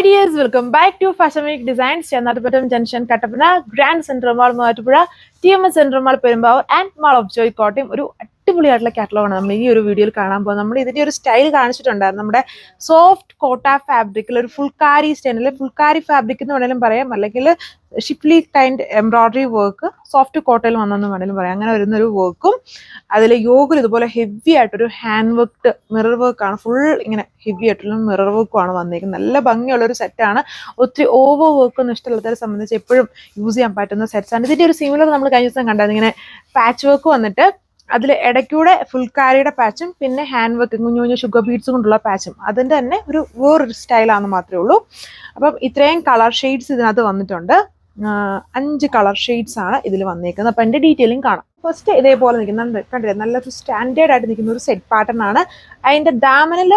dears, welcome back to Fashion Week Designs, Chennatapattam Junction, Kattapana, Grand Central Mall, Moovattupuzha, TMS Central Mall, Perumbavoor, and Mall of Joy, Kottayam. ഒരു അടിപൊളിയായിട്ടുള്ള കാറ്റലോഗാണ് നമ്മൾ ഈ ഒരു വീഡിയോയിൽ കാണാൻ പോകുന്നത്. നമ്മൾ ഇതിന്റെ ഒരു സ്റ്റൈൽ കാണിച്ചിട്ടുണ്ടായിരുന്നു. നമ്മുടെ സോഫ്റ്റ് കോട്ട ഫാബ്രിക്കിൽ ഒരു ഫുൾക്കാരി സ്റ്റൈലിൽ ഫുൾക്കാരി ഫാബ്രിക് എന്ന് വേണമെങ്കിലും പറയാം, അല്ലെങ്കിൽ Shipley kind embroidery work soft കോട്ടയിൽ വന്നെന്ന് വേണമെങ്കിലും പറയാം. അങ്ങനെ വരുന്നൊരു വർക്കും അതിൽ യോഗയിൽ ഇതുപോലെ ഹെവി ആയിട്ടൊരു ഹാൻഡ് വർക്ക്ഡ് മിറർ വർക്കാണ്. ഫുൾ ഇങ്ങനെ ഹെവി ആയിട്ടുള്ള മിറർ വർക്കുമാണ് വന്നിരിക്കുന്നത്. നല്ല ഭംഗിയുള്ളൊരു സെറ്റാണ്. ഒത്തിരി ഓവർ വർക്കൊന്നും ഇഷ്ടമുള്ളവരെ സംബന്ധിച്ച് എപ്പോഴും യൂസ് ചെയ്യാൻ പറ്റുന്ന സെറ്റ്സാണ്. ഇതിന്റെ ഒരു സിമിലർ നമ്മൾ കഴിഞ്ഞ ദിവസം കണ്ടായിരുന്നു. ഇങ്ങനെ പാച്ച് വർക്ക് വന്നിട്ട് അതിൽ ഇടയ്ക്കൂടെ ഫുൾക്കാരിയുടെ പാച്ചും പിന്നെ ഹാൻഡ് വർക്ക് കുഞ്ഞു കുഞ്ഞു ഷുഗർ ബീഡ്സ് കൊണ്ടുള്ള പാച്ചും അതിൻ്റെ തന്നെ ഒരു വേറൊരു സ്റ്റൈലാണെന്ന് മാത്രമേ ഉള്ളൂ. അപ്പം ഇത്രയും കളർ ഷെയ്ഡ്സ് ഇതിനകത്ത് വന്നിട്ടുണ്ട്. 5 കളർ ഷെയ്ഡ്സ് ആണ് ഇതിൽ വന്നേക്കുന്നത്. അപ്പം എൻ്റെ ഡീറ്റെയിലിംഗ് കാണാം. ഫസ്റ്റ് ഇതേപോലെ നിൽക്കുന്നുണ്ട്, കണ്ടില്ലേ, നല്ലൊരു സ്റ്റാൻഡേർഡ് ആയിട്ട് നിൽക്കുന്ന ഒരു സെറ്റ് പാറ്റേൺ ആണ്. അതിൻ്റെ ഡാമനിൽ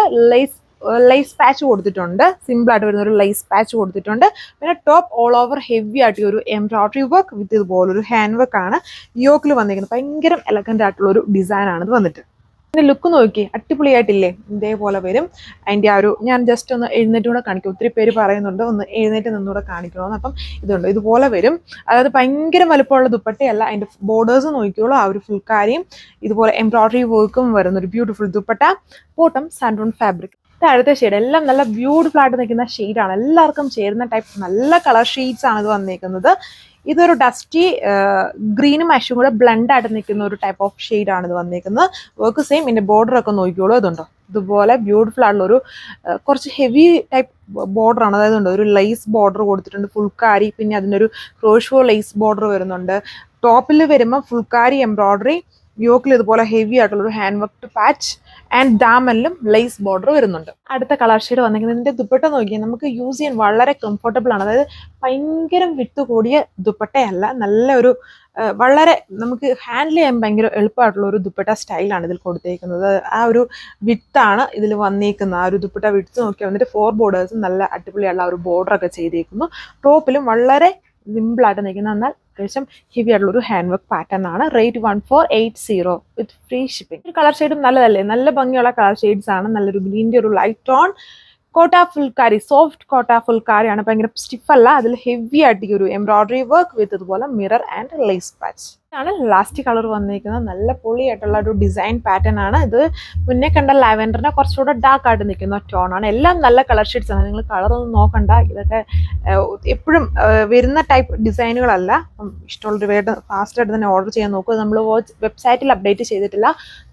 ലൈസ് പാച്ച് കൊടുത്തിട്ടുണ്ട്. സിമ്പിൾ ആയിട്ട് വരുന്ന ഒരു ലൈസ് പാച്ച് കൊടുത്തിട്ടുണ്ട്. പിന്നെ ടോപ്പ് ഓൾ ഓവർ ഹെവി ആയിട്ട് ഒരു എംബ്രോയിഡറി വർക്ക് വിത്ത് ഇതുപോലൊരു ഹാൻഡ് വർക്ക് ആണ് യോക്കിൽ വന്നിരിക്കുന്നത്. ഭയങ്കര എലഗന്റ് ആയിട്ടുള്ള ഒരു ഡിസൈൻ ആണ് ഇത് വന്നിട്ട്. ഇതിന്റെ ലുക്ക് നോക്കി അടിപൊളിയായിട്ടില്ലേ? ഇതേപോലെ വരും. അതിൻ്റെ ആ ഒരു ഞാൻ ജസ്റ്റ് ഒന്ന് എഴുന്നേറ്റുകൂടെ കാണിക്കും. ഒത്തിരി പേര് പറയുന്നുണ്ട് ഒന്ന് എഴുന്നേറ്റ് നിന്നുകൂടെ കാണിക്കണമെന്ന്. അപ്പം ഇതുണ്ട്, ഇതുപോലെ വരും. അതായത് ഭയങ്കര വലുപ്പമുള്ള ദുപ്പട്ടയല്ല. അതിൻ്റെ ബോർഡേഴ്സ് നോക്കിയോളൂ. ആ ഒരു ഫുൾക്കാരിയും ഇതുപോലെ എംബ്രോയിഡറി വർക്കും വരുന്ന ഒരു beautiful dupatta. Bottom santoon fabric. അടുത്ത ഷെയ്ഡ് എല്ലാം നല്ല ബ്യൂട്ടിഫുൾ ആയിട്ട് നിൽക്കുന്ന ഷെയ്ഡാണ്. എല്ലാവർക്കും ചേരുന്ന ടൈപ്പ് നല്ല കളർ ഷെയ്ഡ്സ് ആണ് ഇത് വന്നിരിക്കുന്നത്. ഇതൊരു ഡസ്റ്റി ഗ്രീനും അഷും കൂടെ ബ്ലെൻഡ് ആയിട്ട് നിൽക്കുന്ന ഒരു ടൈപ്പ് ഓഫ് ഷെയ്ഡാണ് ഇത് വന്നിരിക്കുന്നത്. Work same. ഇതിന്റെ ബോർഡർ ഒക്കെ നോക്കിയോളൂ. ഇതുണ്ടോ, ഇതുപോലെ ബ്യൂട്ടിഫുൾ ആയിട്ടുള്ള ഒരു കുറച്ച് ഹെവി ടൈപ്പ് ബോർഡർ ആണ്. അതായത് ഒരു ലൈസ് ബോർഡർ കൊടുത്തിട്ടുണ്ട് ഫുൾക്കാരി. പിന്നെ അതിൻ്റെ ഒരു ക്രോഷ്വോ ലൈസ് ബോർഡർ വരുന്നുണ്ട്. ടോപ്പിൽ വരുമ്പോൾ ഫുൾക്കാരി എംബ്രോയിഡറി, യോക്കിൽ ഇതുപോലെ ഹെവി ആയിട്ടുള്ള ഒരു ഹാൻഡ് വർക്ക് പാച്ച് ആൻഡ് ദാമനിലും ലൈസ് ബോർഡർ വരുന്നുണ്ട്. അടുത്ത കളർ ഷെയ്ഡ് വന്നിരിക്കുന്നത് ഇതിന്റെ ദുപ്പട്ട നോക്കിയാൽ നമുക്ക് യൂസ് ചെയ്യാൻ വളരെ കംഫർട്ടബിൾ ആണ്. അതായത് ഭയങ്കര വിട്ട് കൂടിയ ദുപ്പട്ടയല്ല, നല്ല ഒരു വളരെ നമുക്ക് ഹാൻഡിൽ ചെയ്യാൻ ഭയങ്കര എളുപ്പമായിട്ടുള്ള ഒരു ദുപ്പട്ട സ്റ്റൈലാണ് ഇതിൽ കൊടുത്തേക്കുന്നത്. ആ ഒരു വിത്താണ് ഇതിൽ വന്നേക്കുന്നത്. ആ ഒരു ദുപ്പട്ട വിട്ട് നോക്കിയാൽ വന്നിട്ട് 4 ബോർഡേഴ്സും നല്ല അടിപൊളിയുള്ള ഒരു ബോർഡറൊക്കെ ചെയ്തേക്കുന്നു. ടോപ്പിലും വളരെ സിമ്പിളായിട്ട് നിൽക്കുന്ന എന്നാൽ അത്യാവശ്യം ഹെവി ആയിട്ടുള്ള ഒരു ഹാൻഡ് വർക്ക് പാറ്റേൺ ആണ്. റേറ്റ് 1480 വിത്ത് ഫ്രീ ഷിപ്പിംഗ്. ഒരു കളർ ഷെയ്ഡും നല്ലതല്ലേ? നല്ല ഭംഗിയുള്ള കളർ ഷെയ്ഡ്സ് ആണ്. നല്ലൊരു ഗ്രീൻ്റെ ഒരു ലൈറ്റ് ടോൺ കോട്ട ഫുൾക്കാരി, സോഫ്റ്റ് കോട്ട ഫുൾക്കാരിയാണ്. ഭയങ്കര സ്റ്റിഫ് അല്ല. അതിൽ ഹെവി ആയിട്ട് ഒരു എംബ്രോയിഡറി വർക്ക് വിത്ത് ഇതുപോലെ മിറർ ആൻഡ് ലേസ് പാച്ച് ആണ് ലാസ്റ്റ് കളർ വന്നിരിക്കുന്നത്. നല്ല പൊളിയായിട്ടുള്ള ഒരു ഡിസൈൻ പാറ്റേൺ ആണ്. ഇത് മുന്നേ കണ്ട ലാവെൻഡറിനെ കുറച്ചുകൂടെ ഡാർക്ക് ആയിട്ട് നിൽക്കുന്ന ടോൺ ആണ്. എല്ലാം നല്ല കളർ ഷെയ്ഡ്സ് ആണ്. നിങ്ങൾ കളറൊന്നും നോക്കണ്ട. ഇതൊക്കെ എപ്പോഴും വരുന്ന ടൈപ്പ് ഡിസൈനുകളല്ല. ഇഷ്ടമുള്ളൊരു വേണ്ട ഫാസ്റ്റായിട്ട് തന്നെ ഓർഡർ ചെയ്യാൻ നോക്കുക. നമ്മൾ വെബ്സൈറ്റിൽ അപ്ഡേറ്റ് ചെയ്തിട്ടില്ല.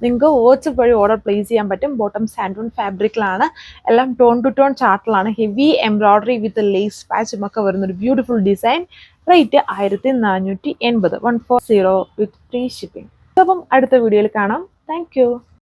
നിങ്ങൾക്ക് വാട്സ്ആപ്പ് വഴി ഓർഡർ പ്ലേസ് ചെയ്യാൻ പറ്റും. ബോട്ടം സാൻഡൂൺ ഫാബ്രിക്കിലാണ്. എല്ലാം ടോൺ ടു ടോൺ ചാർട്ടിലാണ്. ഹെവി എംബ്രോയിഡറി വിത്ത് ലേസ് പാച്ചും ഒക്കെ വരുന്നൊരു beautiful design. Rate 1480 140 with free shipping. അപ്പം അടുത്ത വീഡിയോയിൽ കാണാം. Thank U.